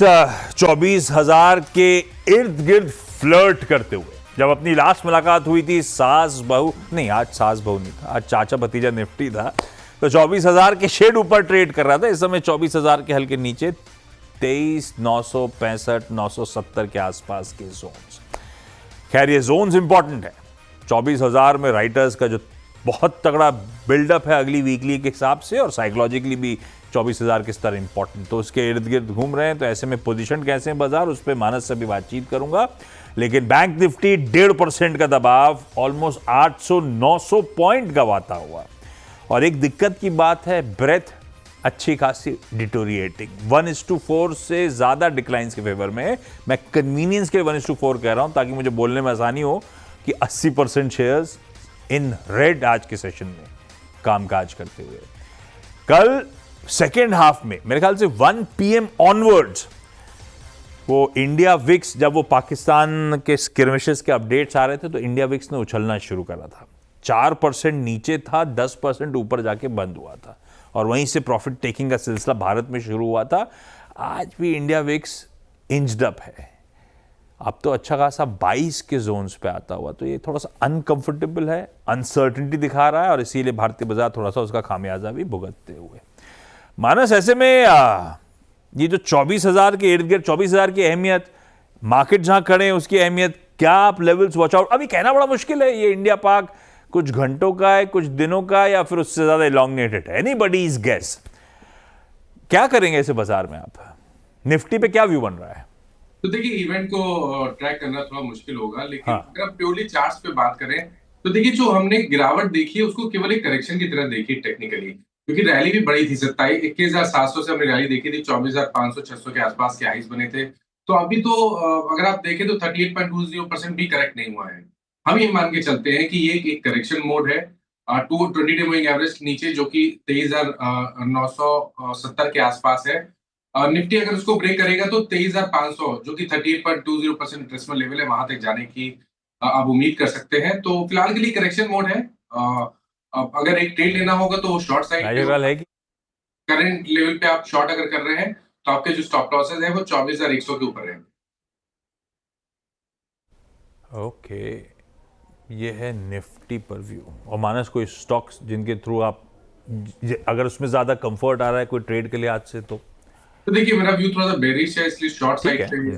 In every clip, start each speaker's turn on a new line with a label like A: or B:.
A: Market 24,000 के इर्द गिर्द फ्लर्ट करते हुए, जब अपनी लास्ट मुलाकात हुई थी सास बहू नहीं, आज सास बहू नहीं था, आज चाचा भतीजा निफ्टी था, तो 24,000 के शेड ऊपर ट्रेड कर रहा था। इस समय 24,000 के हल्के नीचे 23,965 970 के आसपास के जोन्स। खैर ये जोन्स इंपॉर्टेंट है। 24,000 में राइटर्स का जो बहुत तगड़ा बिल्डअप है अगली वीकली के हिसाब से, और साइकोलॉजिकली भी 24,000 के स्तर इंपॉर्टेंट, तो उसके इर्द गिर्द घूम रहे हैं। तो ऐसे में पोजीशन कैसे हैं बाजार, उस पर मानस से भी बातचीत करूंगा। लेकिन बैंक निफ्टी 1.5% का दबाव, ऑलमोस्ट 800-900 पॉइंट गवाता हुआ। और एक दिक्कत की बात है, ब्रेथ अच्छी खासी डिटोरिएटिंग, 1:4 से ज्यादा डिक्लाइंस के फेवर में। मैं कन्वीनियंस के लिए 1:4 कह रहा हूं ताकि मुझे बोलने में आसानी हो कि 80% शेयर्स इन रेड आज के सेशन में कामकाज करते हुए। कल सेकेंड हाफ में मेरे ख्याल से 1 PM ऑनवर्ड्स वो इंडिया विक्स, जब वो पाकिस्तान के स्किर्मिशेस के अपडेट्स आ रहे थे तो इंडिया विक्स ने उछलना शुरू करा था। 4% नीचे था, 10% ऊपर जाके बंद हुआ था, और वहीं से प्रॉफिट टेकिंग का सिलसिला भारत में शुरू हुआ था। आज भी इंडिया विक्स इंच्ड अप है, अब तो अच्छा खासा 22 के जोन्स पे आता हुआ। तो ये थोड़ा सा अनकंफर्टेबल है, अनसर्टेनिटी दिखा रहा है, और इसीलिए भारतीय बाजार थोड़ा सा उसका खामियाजा भी भुगतते हुए। मानस, ऐसे में ये जो 24,000 के इर्द गिर्द, 24,000 की अहमियत, मार्केट जहां खड़े हैं उसकी अहमियत, क्या आप लेवल्स वॉच आउट? अभी कहना बड़ा मुश्किल है, ये इंडिया पाक कुछ घंटों का है, कुछ दिनों का, या फिर उससे ज्यादा इलॉन्गेटेड है। Anybody's guess. क्या करेंगे ऐसे बाजार में आप? निफ्टी पे क्या व्यू बन रहा है?
B: तो देखिए, इवेंट को ट्रैक करना थोड़ा मुश्किल होगा, लेकिन
A: हाँ।
B: अगर आप प्योरली चार्ट्स पे बात करें तो देखिए, जो हमने गिरावट देखी है उसको केवल एक करेक्शन की तरह देखी टेक्निकली, क्योंकि रैली भी बड़ी थी। 21,700 से हमने रैली देखी थी, 24,500 600 के आसपास के हाइस बने थे। तो अभी तो अगर आप देखें तो 38.20% भी करेक्ट नहीं हुआ है। हम ये मान के चलते हैं कि ये एक करेक्शन मोड है। 220 डे मूविंग एवरेज नीचे, जो कि 23,970 के आसपास है। निफ्टी अगर उसको ब्रेक करेगा तो 23,500, जो कि 38.20% रिट्रेसमेंट लेवल है, वहां तक जाने की आप उम्मीद कर सकते हैं। तो फिलहाल के लिए करेक्शन मोड है। अब अगर एक ट्रेड लेना होगा तो वो शॉर्ट साइड पे
A: नाइजर
B: होगा।
A: है कि
B: करंट लेवल पे आप शॉर्ट अगर कर रहे हैं तो आपके जो स्टॉप लॉसेस है वो 24,100 के ऊपर है।
A: ओके, ये है निफ्टी पर व्यू। और मानस, कोई स्टॉक्स जिनके थ्रू आप, अगर उसमें ज्यादा कंफर्ट आ रहा है कोई ट्रेड के लिए आज से,
B: तो देखिए, मेरा व्यू थोड़ा सा बेरिश है, इसलिए शॉर्ट
A: ठीक
B: साइड
A: है।
B: पे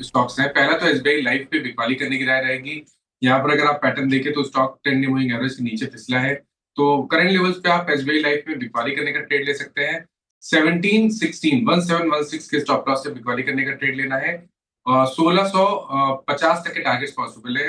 B: स्टॉक्स हैं। पहला तो एसबीआई लाइफ पे बिकवाली करने की राय रहेगी। यहाँ पर अगर आप पैटर्न देखें तो स्टॉक 10 डे मूविंग एवरेज के नीचे फिसला है, तो करंट लेवल्स पे आप एसबीआई लाइफ में बिकवाली करने का ट्रेड ले सकते हैं। 1716 के स्टॉप लॉस से बिकवाली करने का ट्रेड लेना है, और 1650 तक के टारगेट्स पॉसिबल है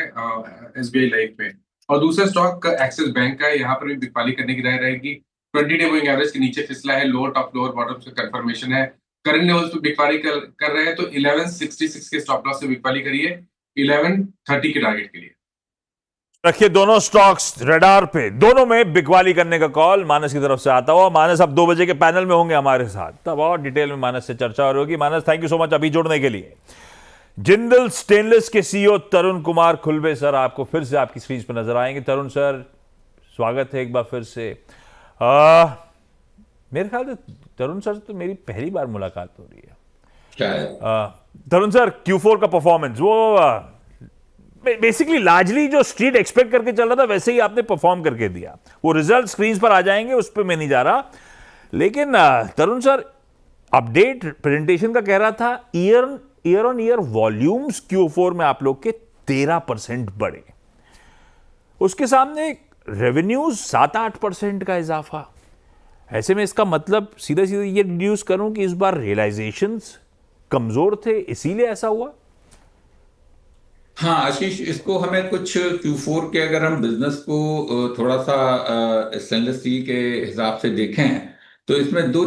B: एसबीआई लाइफ में। और दूसरा स्टॉक एक्सिस बैंक का है, यहाँ पर भी बिकवाली करने की राय रहेगी। 20 डे मूविंग एवरेज के नीचे फिसला है, लोअर टॉप लोअर बॉटम से कंफर्मेशन है। करंट लेवल्स पे बिकवाली कर रहे हैं तो 1166 के स्टॉप लॉस से बिकवाली करिए 1130 के टारगेट के लिए।
A: रखिए दोनों स्टॉक्स रडार पे। दोनों में बिकवाली करने का कॉल मानस की तरफ से आता हुआ। मानस अब 2 बजे के पैनल में होंगे हमारे साथ, तब और डिटेल में मानस से चर्चा हो रही होगी। मानस, थैंक यू सो मच अभी जुड़ने के लिए। जिंदल स्टेनलेस के सीईओ तरुण कुमार खुलबे सर आपको फिर से आपकी स्क्रीन पर नजर आएंगे। तरुण सर, स्वागत है एक बार फिर से। मेरे ख्याल से तरुण सर तो मेरी पहली बार मुलाकात हो रही है। तरुण सर, Q4 का परफॉर्मेंस, वो बेसिकली लार्जली जो स्ट्रीट एक्सपेक्ट करके चल रहा था वैसे ही आपने परफॉर्म करके दिया। वो रिजल्ट स्क्रीन पर आ जाएंगे, उस पर मैं नहीं जा रहा। लेकिन तरुण सर, अपडेट प्रेजेंटेशन का कह रहा था year on year volumes Q4 में आप लोग के 13% बढ़े, उसके सामने रेवेन्यूज 7-8% का इजाफा। ऐसे में इसका मतलब सीधे सीधे ये डिड्यूस करूं कि इस बार रियलाइजेशंस कमजोर थे, इसीलिए ऐसा हुआ।
C: हाँ आशीष, इसको हमें कुछ Q4 के, अगर हम बिजनेस को थोड़ा सा स्टेनलेस स्टील के हिसाब से देखें तो इसमें दो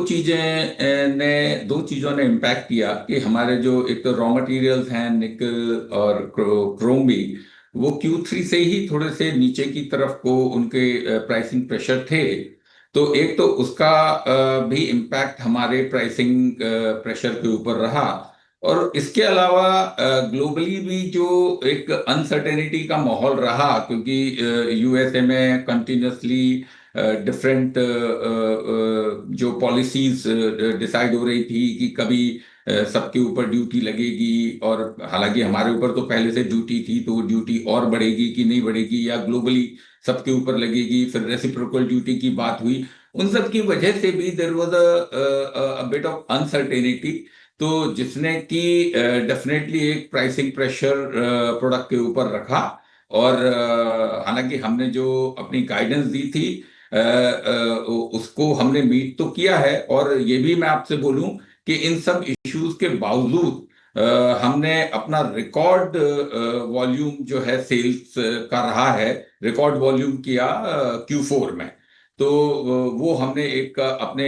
C: चीजों ने इम्पैक्ट किया कि हमारे जो एक तो रॉ मटेरियल्स हैं, निकल और क्रोम भी, वो Q3 से ही थोड़े से नीचे की तरफ को उनके प्राइसिंग प्रेशर थे। तो एक तो उसका भी इम्पैक्ट हमारे प्राइसिंग प्रेशर के ऊपर रहा, और इसके अलावा ग्लोबली भी जो एक अनसर्टेनिटी का माहौल रहा, क्योंकि यूएसए में कंटिन्यूसली डिफरेंट जो पॉलिसीज डिसाइड हो रही थी कि कभी सबके ऊपर ड्यूटी लगेगी, और हालांकि हमारे ऊपर तो पहले से ड्यूटी थी, तो ड्यूटी और बढ़ेगी कि नहीं बढ़ेगी, या ग्लोबली सबके ऊपर लगेगी, फिर रेसिप्रोकल ड्यूटी की बात हुई, उन सब की वजह से भी there was a bit of uncertainty, तो जिसने कि डेफिनेटली एक प्राइसिंग प्रेशर प्रोडक्ट के ऊपर रखा। और हालांकि हमने जो अपनी गाइडेंस दी थी उसको हमने मीट तो किया है, और ये भी मैं आपसे बोलूं कि इन सब इश्यूज के बावजूद हमने अपना रिकॉर्ड वॉल्यूम जो है सेल्स का रहा है, रिकॉर्ड वॉल्यूम किया Q4 में। तो वो हमने एक अपने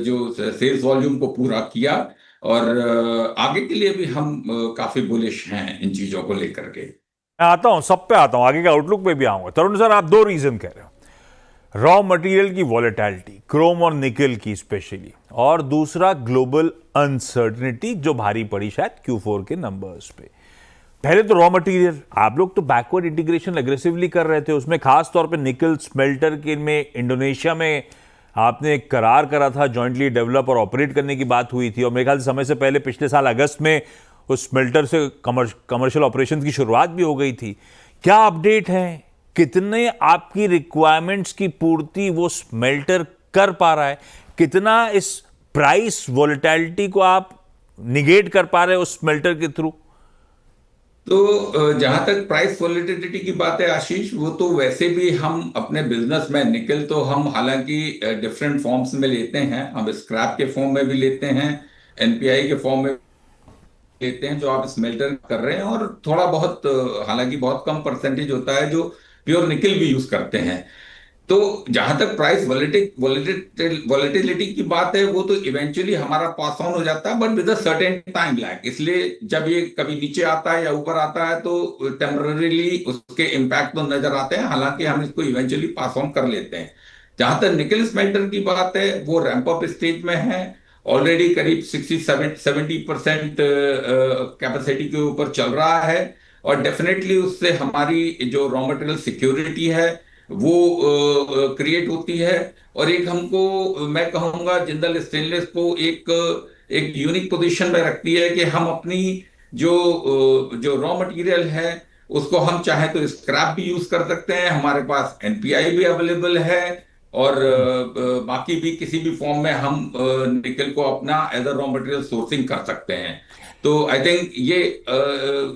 C: जो सेल्स वॉल्यूम को पूरा किया, और आगे के लिए भी हम काफी बुलिश हैं इन चीजों को लेकर के।
A: मैं आता हूं, सब पे आता हूं, आगे के आउटलुक पे भी आऊंगा। तरुण सर, आप दो रीजन कह रहे हो, रॉ मटेरियल की वॉलेटिलिटी, क्रोम और निकल की स्पेशली, और दूसरा ग्लोबल अनसर्टेनिटी जो भारी पड़ी शायद Q4 के नंबर्स पे। पहले तो रॉ मटेरियल, आप लोग तो बैकवर्ड इंटीग्रेशन एग्रेसिवली कर रहे थे, उसमें खास तौर पे निकल स्मेल्टर के में इंडोनेशिया में आपने एक करार करा था, जॉइंटली डेवलप और ऑपरेट करने की बात हुई थी, और मेरे ख्याल से समय से पहले पिछले साल अगस्त में उस स्मेल्टर से कमर्शियल ऑपरेशंस की शुरुआत भी हो गई थी। क्या अपडेट है, कितने आपकी रिक्वायरमेंट्स की पूर्ति वो स्मेल्टर कर पा रहा है, कितना इस प्राइस वॉलेटिलिटी को आप निगेट कर पा रहे हो उस स्मेल्टर के थ्रू?
C: तो जहां तक प्राइस वॉलेटिलिटी की बात है आशीष, वो तो वैसे भी हम अपने बिजनेस में निकल तो हम हालांकि डिफरेंट फॉर्म्स में लेते हैं, हम स्क्रैप के फॉर्म में भी लेते हैं, एनपीआई के फॉर्म में लेते हैं जो आप स्मेल्टर कर रहे हैं, और थोड़ा बहुत हालांकि बहुत कम परसेंटेज होता है जो प्योर निकल भी यूज करते हैं। तो जहां तक प्राइस वॉलेटिलिटी की बात है, वो तो इवेंचुअली हमारा पास ऑन हो जाता है, but with a certain time lag. इसलिए जब ये कभी नीचे आता है या ऊपर आता है तो टेम्पररीली उसके इम्पैक्ट तो नजर आते हैं, हालांकि हम इसको इवेंचुअली पास ऑन कर लेते हैं। जहां तक निकल स्मेल्टर की बात है, वो रैंप अप स्टेज में है, ऑलरेडी करीब 60-70% कैपेसिटी के ऊपर चल रहा है, और डेफिनेटली उससे हमारी जो रॉ मटेरियल सिक्योरिटी है वो क्रिएट होती है। और एक हमको, मैं कहूंगा, जिंदल स्टेनलेस को एक यूनिक पोजीशन में रखती है कि हम अपनी जो रॉ मटेरियल है उसको हम चाहे तो स्क्रैप भी यूज कर सकते हैं, हमारे पास एनपीआई भी अवेलेबल है, और बाकी भी किसी भी फॉर्म में हम निकल को अपना as a raw material sourcing कर सकते हैं। तो आई थिंक ये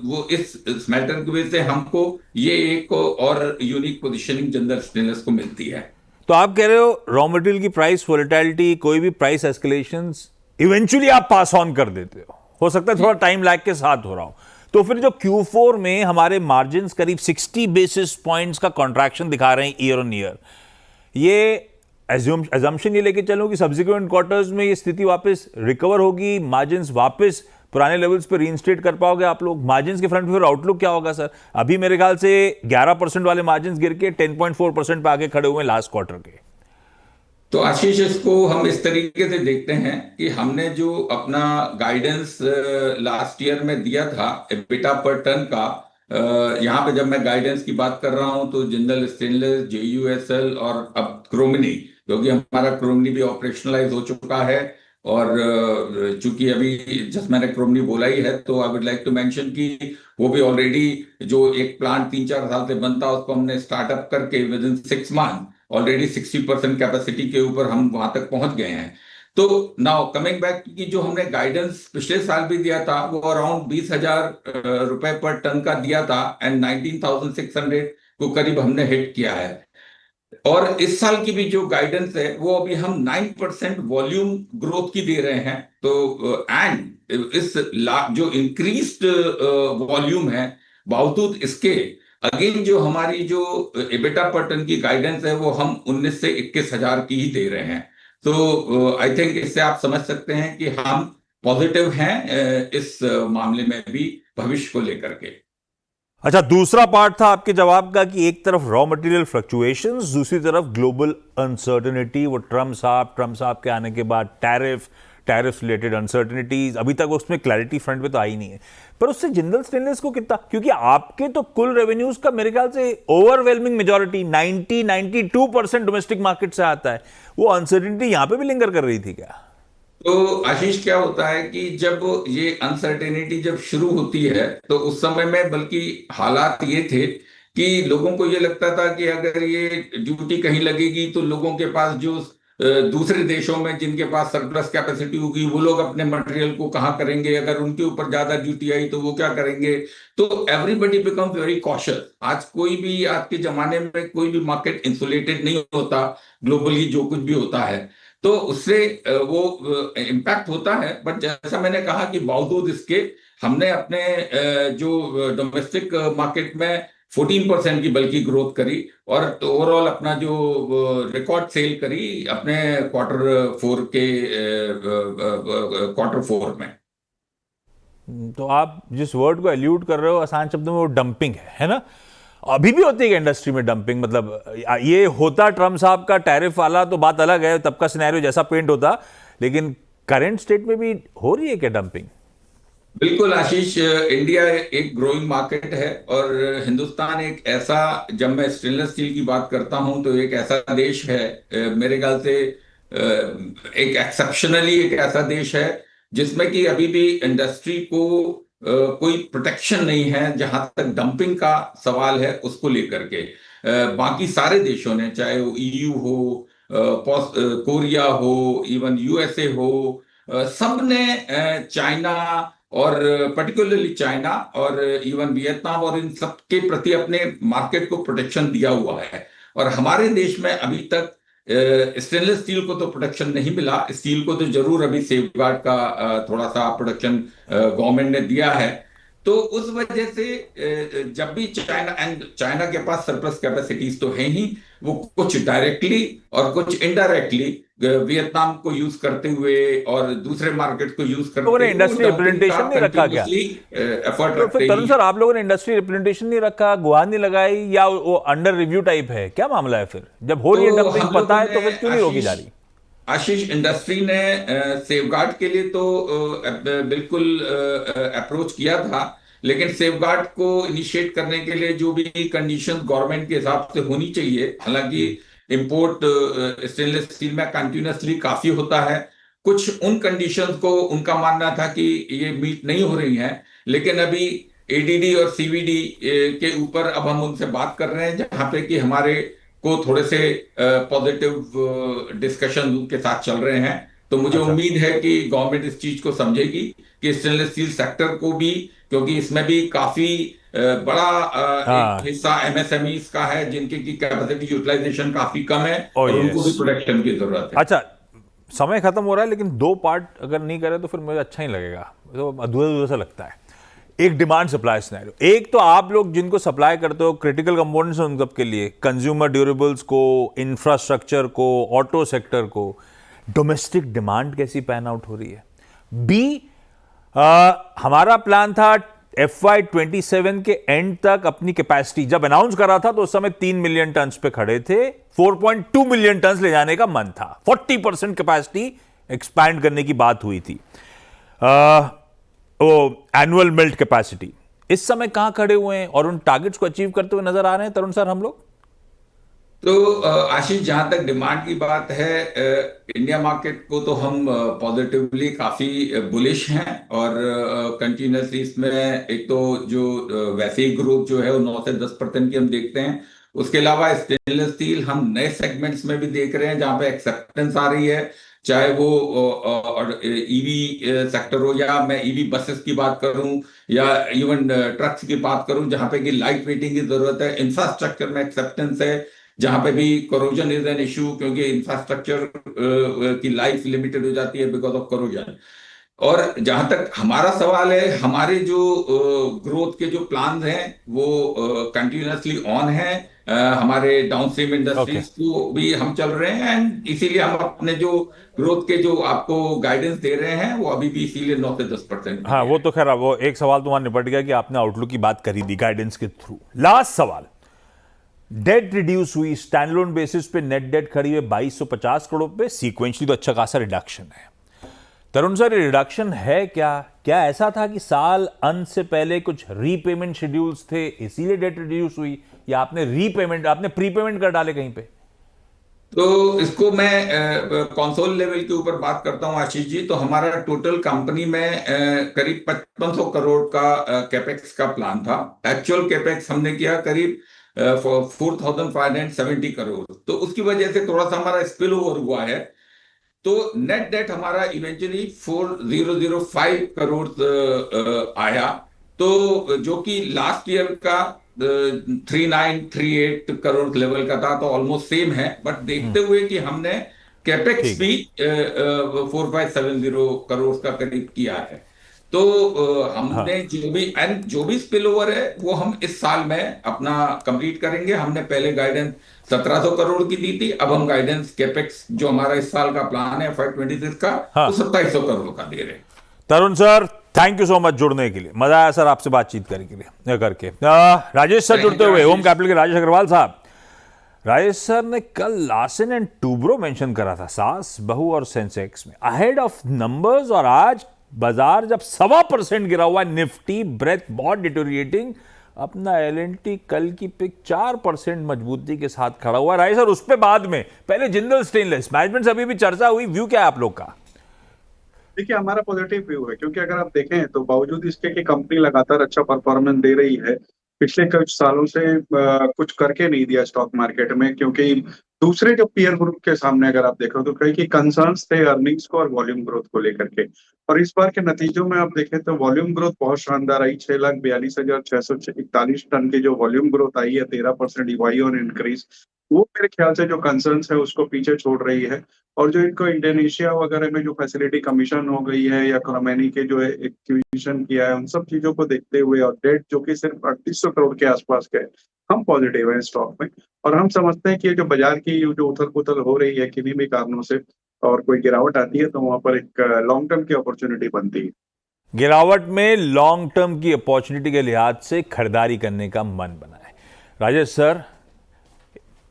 C: वो इस स्मेल्टर की वजह से हमको ये एक और यूनिक पोजीशनिंग जिंदल स्टेनलेस को मिलती है।
A: तो आप कह रहे हो रॉ मटेरियल की प्राइस वॉलेटिलिटी, कोई भी प्राइस एस्केलेशंस इवेंचुअली आप पास ऑन कर देते हो सकता है थोड़ा टाइम लैग के साथ हो रहा हो। तो फिर जो Q4 में हमारे मार्जिन्स करीब 60 बेसिस पॉइंट्स का कॉन्ट्रैक्शन दिखा रहे हैं ईयर ऑन ईयर, ये एजम्पशन ये लेके चलो कि सब्सिक्वेंट क्वार्टर्स में ये स्थिति वापस रिकवर होगी, मार्जिन्स वापस पुराने लेवल्स पे रीइंस्टेट कर पाओगे आप लोग? मार्जिन्स के फ्रंट पे फिर आउटलुक क्या होगा सर? अभी मेरे ख्याल से 11% वाले मार्जिन्स गिर के 10.4% पे आगे खड़े हुए लास्ट क्वार्टर के।
C: तो आशीष, इसको हम इस तरीके से देखते हैं कि हमने जो अपना गाइडेंस लास्ट ईयर में दिया था एबिटा पर टन का, यहाँ पे जब मैं गाइडेंस की बात कर रहा हूं तो जिंदल स्टेनलेस, JUSL और अब क्रोमिनी, क्योंकि हमारा क्रोमिनी भी ऑपरेशनलाइज हो चुका है, और चूंकि अभी जस्ट मैंने क्रोमिनी बोला ही है तो I would like to mention कि वो भी ऑलरेडी जो एक प्लांट 3-4 साल से बनता उसको हमने स्टार्टअप करके with in 6 month already 60% capacity के ऊपर हम वहां तक पहुंच गए हैं। तो नाउ कमिंग बैक की जो हमने गाइडेंस पिछले साल भी दिया था वो अराउंड 20,000 रुपए पर टन का दिया था, एंड 19,600 को करीब हमने हिट किया है। और इस साल की भी जो गाइडेंस है वो अभी हम 9% वॉल्यूम ग्रोथ की दे रहे हैं। तो एंड इस जो इंक्रीज्ड वॉल्यूम है, बावजूद इसके अगेन जो हमारी जो एबिटा पर टन की गाइडेंस है वो हम 19 से 21,000 की ही दे रहे हैं। तो आई थिंक इससे आप समझ सकते हैं कि हम पॉजिटिव हैं इस मामले में भी भविष्य को लेकर के।
A: अच्छा, दूसरा पार्ट था आपके जवाब का कि एक तरफ रॉ मटेरियल फ्लक्चुएशंस, दूसरी तरफ ग्लोबल अनसर्टेनिटी, वो ट्रम्प साहब के आने के बाद टैरिफ रिलेटेड अनसर्टेनिटीज, अभी तक उसमें क्लैरिटी फ्रंट पे तो आई नहीं है। पर उससे जिंदल स्टेनलेस को कितना, क्योंकि आपके तो कुल रेवेन्यूज का मेरे ख्याल से ओवरवेलमिंग मेजॉरिटी 90-92% डोमेस्टिक मार्केट से आता है, वो अनसर्टेनिटी यहां पे भी लिंगर कर रही थी क्या?
C: तो आशीष, क्या होता है कि जब ये अनसर्टेनिटी जब शुरू होती है तो उस समय में बल्कि हालात ये थे कि लोगों को ये लगता था कि अगर ये ड्यूटी कहीं लगेगी तो लोगों के पास जो दूसरे देशों में जिनके पास सरप्लस कैपेसिटी होगी वो लोग अपने मटेरियल को कहाँ करेंगे, अगर उनके ऊपर ज्यादा ड्यूटी आई तो वो क्या करेंगे। तो एवरीबडी बिकम वेरी कॉशियस। आज कोई भी, आज के जमाने में कोई भी मार्केट इंसुलेटेड नहीं होता, ग्लोबली जो कुछ भी होता है तो उससे वो इम्पैक्ट होता है। बट जैसा मैंने कहा कि बावजूद इसके हमने अपने जो डोमेस्टिक मार्केट में 14% की बल्कि ग्रोथ करी और ओवरऑल अपना जो रिकॉर्ड सेल करी अपने क्वार्टर फोर में।
A: तो आप जिस वर्ड को एल्यूड कर रहे हो आसान शब्दों में वो डंपिंग है ना? अभी भी होती है इंडस्ट्री में डंपिंग? मतलब ये होता ट्रम्प साहब का टैरिफ वाला तो बात अलग है, तब का सिनेरियो जैसा पेंट होता, लेकिन करंट स्टेट में भी हो रही है क्या डंपिंग?
C: बिल्कुल आशीष, इंडिया एक ग्रोइंग मार्केट है और हिंदुस्तान एक ऐसा, जब मैं स्टेनलेस स्टील की बात करता हूं तो एक ऐसा देश है, मेरे ख्याल से एक एक्सेप्शनली एक ऐसा देश है जिसमें कि अभी भी इंडस्ट्री को कोई प्रोटेक्शन नहीं है जहां तक डंपिंग का सवाल है उसको लेकर के। बाकी सारे देशों ने, चाहे वो ईयू हो, कोरिया हो, इवन यूएसए हो, सब ने चाइना और पर्टिकुलरली चाइना और इवन वियतनाम और इन सब के प्रति अपने मार्केट को प्रोटेक्शन दिया हुआ है। और हमारे देश में अभी तक स्टेनलेस स्टील को तो प्रोटेक्शन नहीं मिला। स्टील को तो जरूर अभी सेफ गार्ड का थोड़ा सा प्रोटेक्शन गवर्नमेंट ने दिया है। तो उस वजह से जब भी चाइना के पास सरप्लस कैपेसिटीज तो है ही, वो कुछ डायरेक्टली और कुछ इनडायरेक्टली वियतनाम को यूज करते हुए और दूसरे मार्केट को यूज करते हुए
A: इंडस्ट्री रिप्रेजेंटेशन नहीं रखा क्या?
C: एफर्ट
A: तो
C: रखते
A: फिर तरुण
C: ही।
A: सर, आप लोगों ने इंडस्ट्री रिप्रेजेंटेशन नहीं रखा, गुहार नहीं लगाई, या वो अंडर रिव्यू टाइप है? क्या मामला है फिर? जब हो रही है
C: तो
A: डंपिंग
C: हम
A: पता
C: लोगों
A: है तो फिर
C: ने
A: क्यों नहीं रोकी जा रही?
C: आशीष, इंडस्ट्री ने सेफगार्ड के लिए तो बिल्कुल अप्रोच किया था, लेकिन सेफगार्ड को इनिशिएट करने के लिए जो भी कंडीशंस गवर्नमेंट के हिसाब से होनी चाहिए, हालांकि इंपोर्ट स्टेनलेस स्टील में कंटिन्यूसली काफी होता है, कुछ उन कंडीशंस को उनका मानना था कि ये मीट नहीं हो रही हैं। लेकिन अभी एडीडी और सीवीडी के ऊपर अब हम उनसे बात कर रहे हैं जहां पे कि हमारे को थोड़े से पॉजिटिव डिस्कशन के साथ चल रहे हैं। तो मुझे
A: अच्छा।
C: उम्मीद है कि गवर्नमेंट इस चीज को समझेगी कि स्टेनलेस स्टील सेक्टर को भी, क्योंकि इसमें भी काफी बड़ा एक
A: हाँ।
C: हिस्सा एमएसएमईज का है जिनकी की कैपेसिटी यूटिलाइजेशन काफी कम है
A: ओ
C: और उनको भी
A: यस।
C: प्रोटेक्शन की जरूरत है।
A: अच्छा, समय खत्म हो रहा है, लेकिन दो पार्ट अगर नहीं करे तो फिर मुझे अच्छा नहीं लगेगा, तो अधूरा अधूरा सा लगता है। एक डिमांड सप्लाई सिनेरियो, एक तो आप लोग जिनको सप्लाई करते हो क्रिटिकल कंपोनेंट्स उन सब के लिए, कंज्यूमर ड्यूरेबल्स को, इंफ्रास्ट्रक्चर को, ऑटो सेक्टर को, डोमेस्टिक डिमांड कैसी पैन आउट हो रही है? बी, हमारा प्लान था FY27 के एंड तक अपनी कैपेसिटी, जब अनाउंस करा था तो उस समय 3 मिलियन टन पे खड़े थे, 4.2 मिलियन टन ले जाने का मन था, 40% कैपेसिटी एक्सपैंड करने की बात हुई थी, एनुअल मिल्ट कैपेसिटी। इस समय कहां खड़े हुए हैं और उन टारगेट्स को अचीव करते हुए नजर आ रहे हैं तरुण सर हम लोग?
C: तो आशीष, जहां तक डिमांड की बात है, इंडिया मार्केट को तो हम पॉजिटिवली काफी बुलिश हैं और कंटिन्यूसली इसमें एक तो जो वैसे ही ग्रोथ जो है वो 9 से 10% की हम देखते हैं। उसके अलावा स्टेनलेस स्टील हम नए सेगमेंट्स में भी देख रहे हैं जहां पे एक्सेप्टेंस आ रही है, चाहे वो ईवी सेक्टर हो, या मैं ईवी बसेस की बात करूं, या इवन ट्रक्स की बात करूं जहां पे कि लाइट वेटिंग की जरूरत है। इंफ्रास्ट्रक्चर में एक्सेप्टेंस है जहां पे भी कोरोजन इज एन इशू, क्योंकि इंफ्रास्ट्रक्चर की लाइफ लिमिटेड हो जाती है बिकॉज ऑफ कोरोजन। और जहां तक हमारा सवाल है, हमारे जो ग्रोथ के जो प्लान्स हैं वो कंटिन्यूसली ऑन है। हमारे डाउनस्ट्रीम इंडस्ट्रीज को भी हम चल रहे हैं एंड इसीलिए हम अपने जो ग्रोथ के जो आपको गाइडेंस दे रहे हैं वो अभी भी इसीलिए 9 से 10%।
A: हाँ, वो तो खैर, वो एक सवाल तुम्हारा निपट गया कि आपने आउटलुक की बात करी दी गाइडेंस के थ्रू। लास्ट सवाल, डेट रिड्यूस हुई, स्टैंडअलोन बेसिस पे नेट डेट खड़ी हुई 2250 करोड़ पे, सीक्वेंशली तो अच्छा खासा रिडक्शन है। तरुण सर, रिडक्शन है क्या? क्या ऐसा था कि साल अंत से पहले कुछ रीपेमेंट शेड्यूल्स थे इसीलिए डेट रिड्यूस हुई, या आपने प्रीपेमेंट कर डाले कहीं पे?
C: तो इसको मैं कंसोल लेवल के ऊपर बात करता हूं आशीष जी। तो हमारा टोटल कंपनी में करीब 5500 करोड़ का कैपेक्स का प्लान था। एक्चुअल कैपेक्स हमने किया करीब 4570 करोड़। तो उसकी वजह से थोड़ा सा हमारा स्पिल ओवर हुआ है। तो नेट डेट हमारा इवेंचुअली 4005 करोड़ आया। तो जो कि लास्ट ईयर का 3938 करोड़ लेवल का था, तो ऑलमोस्ट सेम है। बट देखते हुए कि हमने कैपेक्स
A: ठीक है।
C: भी 4570 करोड़ का करीब किया है। तो
A: हाँ,
C: हमने जो भी स्पिल ओवर है वो हम इस साल में अपना कंप्लीट करेंगे। हमने पहले गाइडेंस 1700 करोड़ की दी थी, अब हम गाइडेंस कैपेक्स जो हमारा इस साल का प्लान है FY26 का,
A: हाँ।
C: वो 2700 करोड़ का दे रहे हैं।
A: Tarun sir, thank you so much जुड़ने के लिए। मजा आया सर आपसे बातचीत करके। राजेश सर जुड़ते हुए, होम कैपिटल के राजेश अग्रवाल साहब। राजेश सर ने कल लार्सन एंड टूब्रो मेंशन करा था सास बहू और सेंसेक्स में अहेड ऑफ नंबर्स, और आज बाजार जब 1.25% गिरा हुआ है, निफ्टी ब्रेथ बहुत डिटोरिएटिंग, अपना एलएनटी कल की पिक 4% मजबूती के साथ खड़ा हुआ है। राजेश सर, उस पर बाद में, पहले जिंदल स्टेनलेस मैनेजमेंट से अभी भी चर्चा हुई, व्यू क्या है आप लोग का?
D: देखिए, हमारा पॉजिटिव व्यू है, क्योंकि अगर आप देखें तो बावजूद इसके कि कंपनी लगातार अच्छा परफॉर्मेंस दे रही है, पिछले कुछ सालों से कुछ करके नहीं दिया स्टॉक मार्केट में, क्योंकि दूसरे जो पीयर ग्रुप के सामने अगर आप देखो तो कई की कंसर्न्स थे अर्निंग्स को और वॉल्यूम ग्रोथ को लेकर के। और इस बार के नतीजों में आप देखें तो वॉल्यूम ग्रोथ बहुत शानदार आई। 6,42,641 टन की जो वॉल्यूम ग्रोथ आई है, 13% ईवाई और इंक्रीज, वो मेरे ख्याल से जो कंसर्न्स है उसको पीछे छोड़ रही है। और जो इनको इंडोनेशिया वगैरह में जो फैसिलिटी कमीशन हो गई है या क्रोमैनी के जो एक्विजिशन किया है, उन सब चीजों को देखते हुए और डेट जो कि सिर्फ 3800 करोड़ के आसपास का है, हम पॉजिटिव है स्टॉक में। और हम समझते हैं कि ये जो बाजार की जो उथल पुथल हो रही है किन्हीं भी कारणों से, और कोई गिरावट आती है तो वहां पर एक लॉन्ग टर्म की अपॉर्चुनिटी बनती है।
A: गिरावट में लॉन्ग टर्म की अपॉर्चुनिटी के लिहाज से खरीदारी करने का मन बना है। Rajesh sir,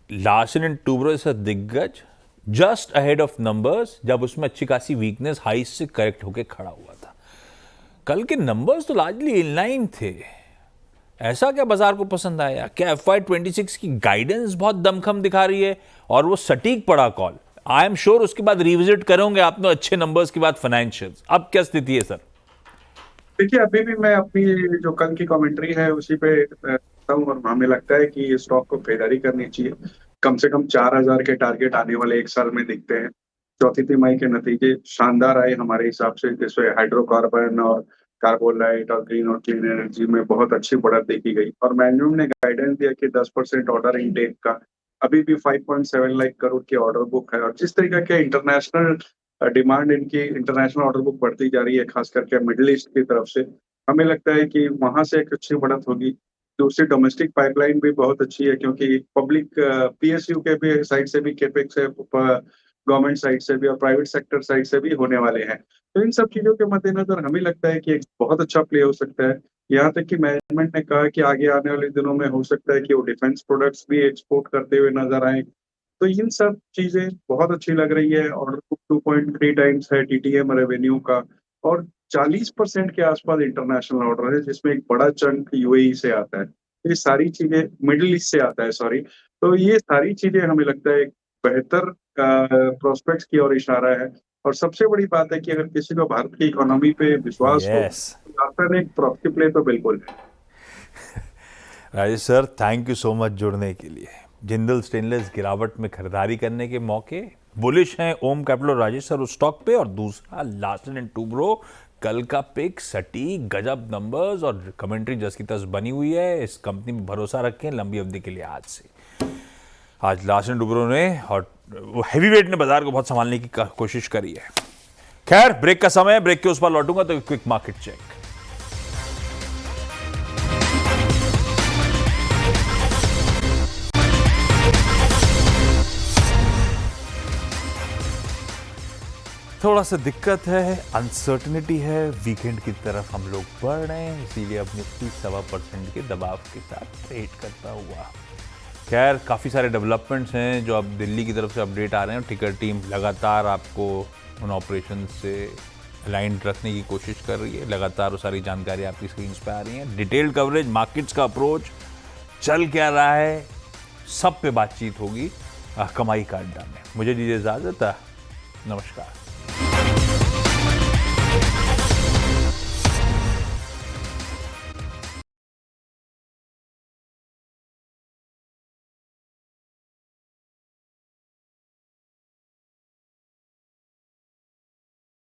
A: Larsen and Toubro से दिग्गज जस्ट अहेड ऑफ नंबर्स, जब उसमें अच्छी खासी वीकनेस हाई से करेक्ट होकर खड़ा हुआ था। कल के नंबर्स तो लार्जली इनलाइन थे। ऐसा क्या बाजार को पसंद आया? क्या FY26 की गाइडेंस बहुत दमखम दिखा रही है और वो सटीक पड़ा कॉल? आई एम श्योर उसके बाद रिविजिट करोगे आपने अच्छे नंबर्स के बाद फाइनेंशियल्स। अब क्या स्थिति है सर?
D: देखिए, अभी भी मैं अपनी जो कल की कमेंट्री है उसी पे हूँ, और हमें लगता है कि स्टॉक को खरीदारी करनी चाहिए। कम से कम 4,000 के टारगेट आने वाले एक साल में दिखते हैं। चौथी तिमाही के नतीजे शानदार आए हमारे हिसाब से, जिसमें हाइड्रोकार्बन और कार्बोलाइट और ग्रीन और क्लीन एनर्जी में बहुत अच्छी बढ़त देखी गई। और मैनेजमेंट ने गाइडेंस दिया कि 10% ऑर्डर इनटेक का, अभी भी 5.7 लाख करोड़ की ऑर्डर बुक है। और जिस तरीके के इंटरनेशनल डिमांड, इनकी इंटरनेशनल ऑर्डर बुक बढ़ती जा रही है, खास करके मिडिल ईस्ट की तरफ से, हमें लगता है कि वहां से एक अच्छी बढ़त होगी। दूसरी डोमेस्टिक पाइपलाइन भी बहुत अच्छी है, क्योंकि पब्लिक PSU के भी साइड से भी केपेक्स है, गवर्नमेंट साइड से भी और प्राइवेट सेक्टर साइड से भी होने वाले हैं। तो इन सब चीजों के मद्देनजर हमें लगता है कि एक बहुत अच्छा प्ले हो सकता है। यहाँ तक कि मैनेजमेंट ने कहा कि आगे आने वाले दिनों में हो सकता है कि वो डिफेंस प्रोडक्ट्स भी एक्सपोर्ट करते हुए नजर आए। तो इन सब चीजें बहुत अच्छी लग रही है। ऑर्डर बुक 2.3 टाइम्स है TTM रेवेन्यू का, और 40% के आसपास इंटरनेशनल ऑर्डर है, जिसमें एक बड़ा चंक UAE से आता है। ये सारी चीजें मिडिल ईस्ट से आता है, सॉरी। तो ये सारी चीजें हमें लगता है एक बेहतर प्रोस्पेक्ट्स की ओर इशारा है। और सबसे बड़ी बात है कि अगर किसी को भारत की इकोनॉमी पे विश्वास हो,
A: यस
D: तो आफ्टर एक प्रॉफिट प्ले तो बिल्कुल है।
A: Rajesh sir, thank you so much जुड़ने के लिए। जिंदल स्टेनलेस गिरावट में खरीदारी करने के मौके, बुलिश हैं ओम कैपिटल राजेश सर उस स्टॉक पे, और दूसरा लार्सन एंड टूब्रो कल का पिक सटीक गजब नंबर्स और कमेंट्री जस की तस बनी हुई है। इस कंपनी में भरोसा रखें लंबी अवधि के लिए। आज लार्सन एंड टूब्रो ने और हैवी वेट ने बाजार को बहुत संभालने की कोशिश करी है। खैर, ब्रेक का समय है, ब्रेक के उस पर लौटूंगा तो क्विक मार्केट चेक। थोड़ा सा दिक्कत है, अनसर्टनिटी है, वीकेंड की तरफ हम लोग बढ़ रहे हैं, इसीलिए अब निफ्टी 1.25% के दबाव के साथ ट्रेड करता हुआ। खैर, काफ़ी सारे डेवलपमेंट्स हैं जो अब दिल्ली की तरफ से अपडेट आ रहे हैं। टिकर टीम लगातार आपको उन ऑपरेशन से अलाइंड रखने की कोशिश कर रही है। लगातार वो सारी जानकारी आपकी स्क्रीन पे आ रही है। डिटेल्ड कवरेज, मार्केट्स का अप्रोच, चल क्या रहा है, सब पे बातचीत होगी। कमाई का अड्डा में। मुझे दीजिए इजाजत, नमस्कार।